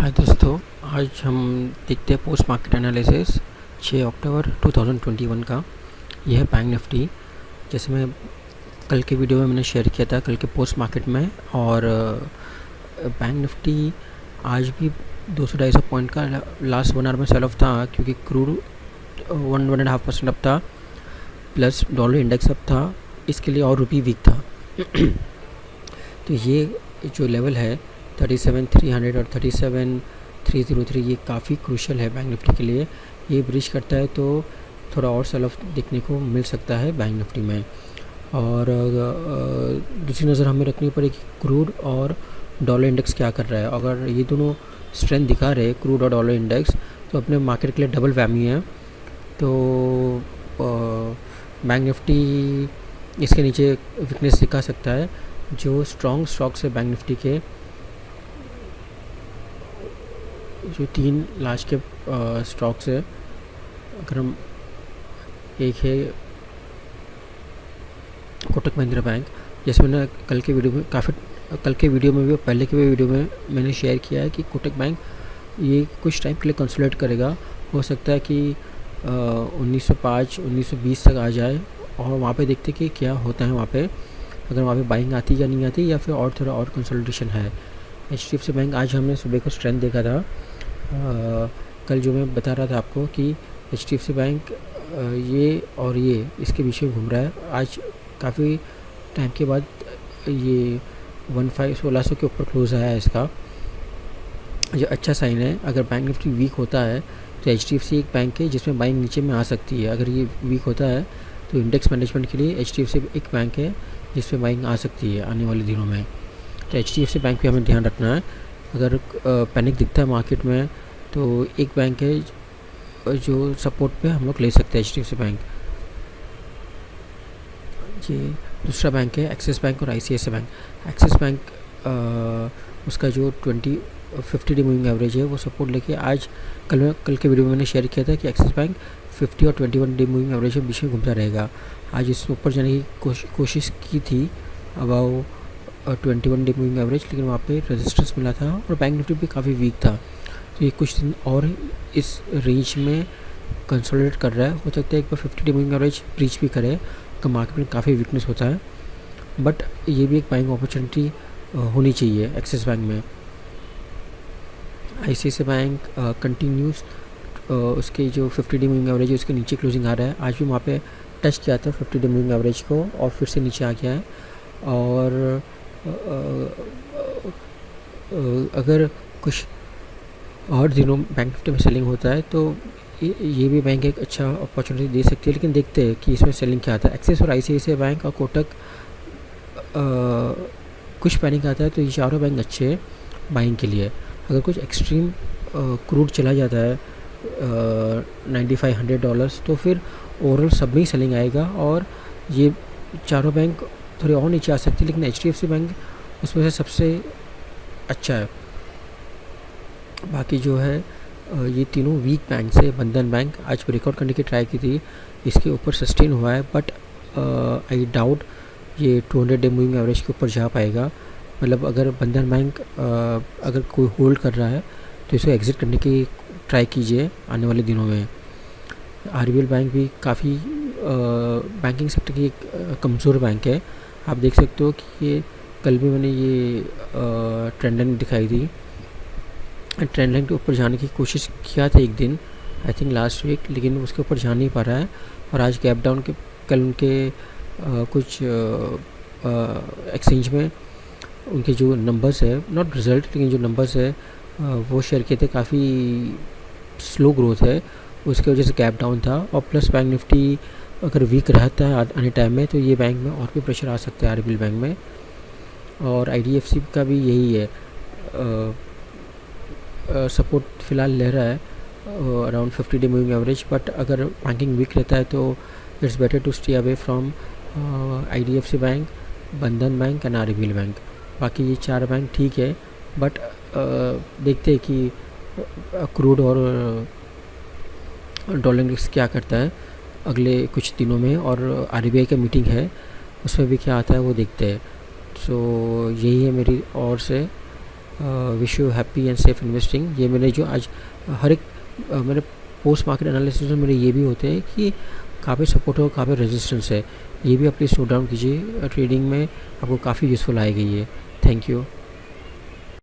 हाय दोस्तों, आज हम देखते हैं पोस्ट मार्केट एनालिसिस 6 अक्टूबर 2021 का। यह है बैंक निफ्टी। जैसे मैं कल के वीडियो में मैंने शेयर किया था कल के पोस्ट मार्केट में, और बैंक निफ्टी आज भी 200-250 पॉइंट का लास्ट 1 आवर में सेल ऑफ था, क्योंकि क्रूड 1.5% अप था, प्लस डॉलर इंडेक्स अप था, इसके लिए और रुपी वीक था। तो ये जो लेवल है 37,300 और 37,303, ये काफ़ी क्रूशल है बैंक निफ्टी के लिए। ये ब्रिज करता है तो थोड़ा और सेल ऑफ देखने को मिल सकता है बैंक निफ्टी में। और दूसरी नज़र हमें रखनी पड़ेगी क्रूड और डॉलर इंडेक्स क्या कर रहा है। अगर ये दोनों स्ट्रेंथ दिखा रहे क्रूड और डॉलर इंडेक्स, तो अपने मार्केट के लिए डबल वैमी है। तो बैंक निफ्टी इसके नीचे वीकनेस दिखा सकता है। जो स्ट्रॉन्ग स्टॉक्स है बैंक निफ्टी के, जो 3 लार्ज के स्टॉक्स है, अगर हम एक है कोटक महिंद्रा बैंक, जैसे मैंने कल के वीडियो में भी पहले के वीडियो में मैंने शेयर किया है कि कोटक बैंक ये कुछ टाइम के लिए कंसोलिडेट करेगा। हो सकता है कि 1905 1920 तक आ जाए, और वहाँ पे देखते कि क्या होता है वहाँ पे, अगर वहाँ पे बाइंग आती या नहीं आती, या फिर और थोड़ा और कंसोलिडेशन है। HDFC बैंक आज हमने सुबह को स्ट्रेंथ देखा था। कल जो मैं बता रहा था आपको कि HDFC बैंक ये और ये इसके बीच में घूम रहा है। आज काफ़ी टाइम के बाद ये 1600 के ऊपर क्लोज आया है इसका, जो अच्छा साइन है। अगर बैंक निफ्टी वीक होता है तो HDFC एक बैंक है जिसमें बाइंग नीचे में आ सकती है। अगर ये वीक होता है तो इंडेक्स मैनेजमेंट के लिए HDFC एक बैंक है जिसमें बाइंग आ सकती है आने वाले दिनों में। तो HDFC बैंक पे हमें ध्यान रखना है। अगर पैनिक दिखता है मार्केट में तो एक बैंक है जो सपोर्ट पे हम लोग ले सकते हैं, HDFC बैंक। ये दूसरा बैंक है एक्सिस बैंक और ICICI बैंक। एक्सिस बैंक उसका जो 50 डे मूविंग एवरेज है वो सपोर्ट लेके आज कल के वीडियो में मैंने शेयर किया था कि एक्सिस बैंक 50 और 21 डे मूविंग एवरेज के बीच में घूमता रहेगा। आज इसमें ऊपर जाने की कोशिश की थी अबाउ 21 डे मूविंग एवरेज, लेकिन वहाँ पे रेजिस्टेंस मिला था और बैंक निफ्टी भी काफ़ी वीक था। तो ये कुछ दिन और इस रेंज में कंसोलिडेट कर रहा है। हो सकता है एक बार 50 डे मूविंग एवरेज ब्रीच भी करे, तो मार्केट में काफ़ी वीकनेस होता है। बट ये भी एक बाइंग अपॉर्चुनिटी होनी चाहिए एक्सिस बैंक में। ICICI बैंक कंटिन्यूस उसके जो 50 डे मूविंग एवरेज है उसके नीचे क्लोजिंग आ रहा है। आज भी वहाँ पे टच किया था 50 डे मूविंग एवरेज को और फिर से नीचे आ गया है। और अगर कुछ और दिनों बैंक निफ्टी में सेलिंग होता है तो ये भी बैंक एक अच्छा अपॉर्चुनिटी दे सकती है, लेकिन देखते हैं कि इसमें सेलिंग क्या आता है। एक्सिस और ICICI बैंक और कोटक कुछ पैनिक आता है तो ये चारों बैंक अच्छे हैं बाइंग के लिए। अगर कुछ एक्सट्रीम क्रूड चला जाता है $95-100, तो फिर ओवरऑल सब में ही सेलिंग आएगा और ये चारों बैंक थोड़ी और नीचे आ सकती है, लेकिन HDFC बैंक उसमें से सबसे अच्छा है। बाकी जो है ये तीनों वीक बैंक से बंधन बैंक आज ब्रेकआउट करने की ट्राई की थी, इसके ऊपर सस्टेन हुआ है, बट आई डाउट ये 200 डे मूविंग एवरेज के ऊपर जा पाएगा। मतलब अगर बंधन बैंक अगर कोई होल्ड कर रहा है तो इसको एग्ज़िट करने की ट्राई कीजिए आने वाले दिनों में। RBL बैंक भी काफ़ी बैंकिंग सेक्टर की एक कमज़ोर बैंक है। आप देख सकते हो कि ये कल भी मैंने ये ट्रेंड लाइन दिखाई थी। ट्रेंड लाइन के ऊपर जाने की कोशिश किया था एक दिन, आई थिंक लास्ट वीक, लेकिन उसके ऊपर जा नहीं पा रहा है। और आज गैप डाउन के कल उनके कुछ एक्सचेंज में उनके जो नंबर्स है, नॉट रिज़ल्ट लेकिन जो नंबर्स है वो शेयर किए थे, काफ़ी स्लो ग्रोथ है, उसकी वजह से गैप डाउन था। और प्लस बैंक निफ्टी अगर वीक रहता है आने टाइम में तो ये बैंक में और भी प्रेशर आ सकता है RBL बैंक में। और IDFC का भी यही है, सपोर्ट फ़िलहाल ले रहा है around 50 day moving average, but अगर बैंकिंग वीक रहता है तो it's better to stay away from IDFC bank, Bandhan bank and RBL bank. बाकी ये 4 बैंक ठीक है, बट देखते हैं कि क्रूड और डॉलर इंडेक्स क्या करता है अगले कुछ दिनों में, और RBI का मीटिंग है उसमें भी क्या आता है वो देखते हैं। सो यही है मेरी ओर से wish you happy and safe investing. ये मैंने जो आज हर एक मेरे पोस्ट मार्केट एनालिसिस में मेरे ये भी होते हैं कि कहाँ पे सपोर्ट हो, कहाँ पे रेजिस्टेंस है, ये भी आप प्लीज़ नोट डाउन कीजिए। ट्रेडिंग में आपको काफ़ी यूज़फुल आएगी ये। Thank you.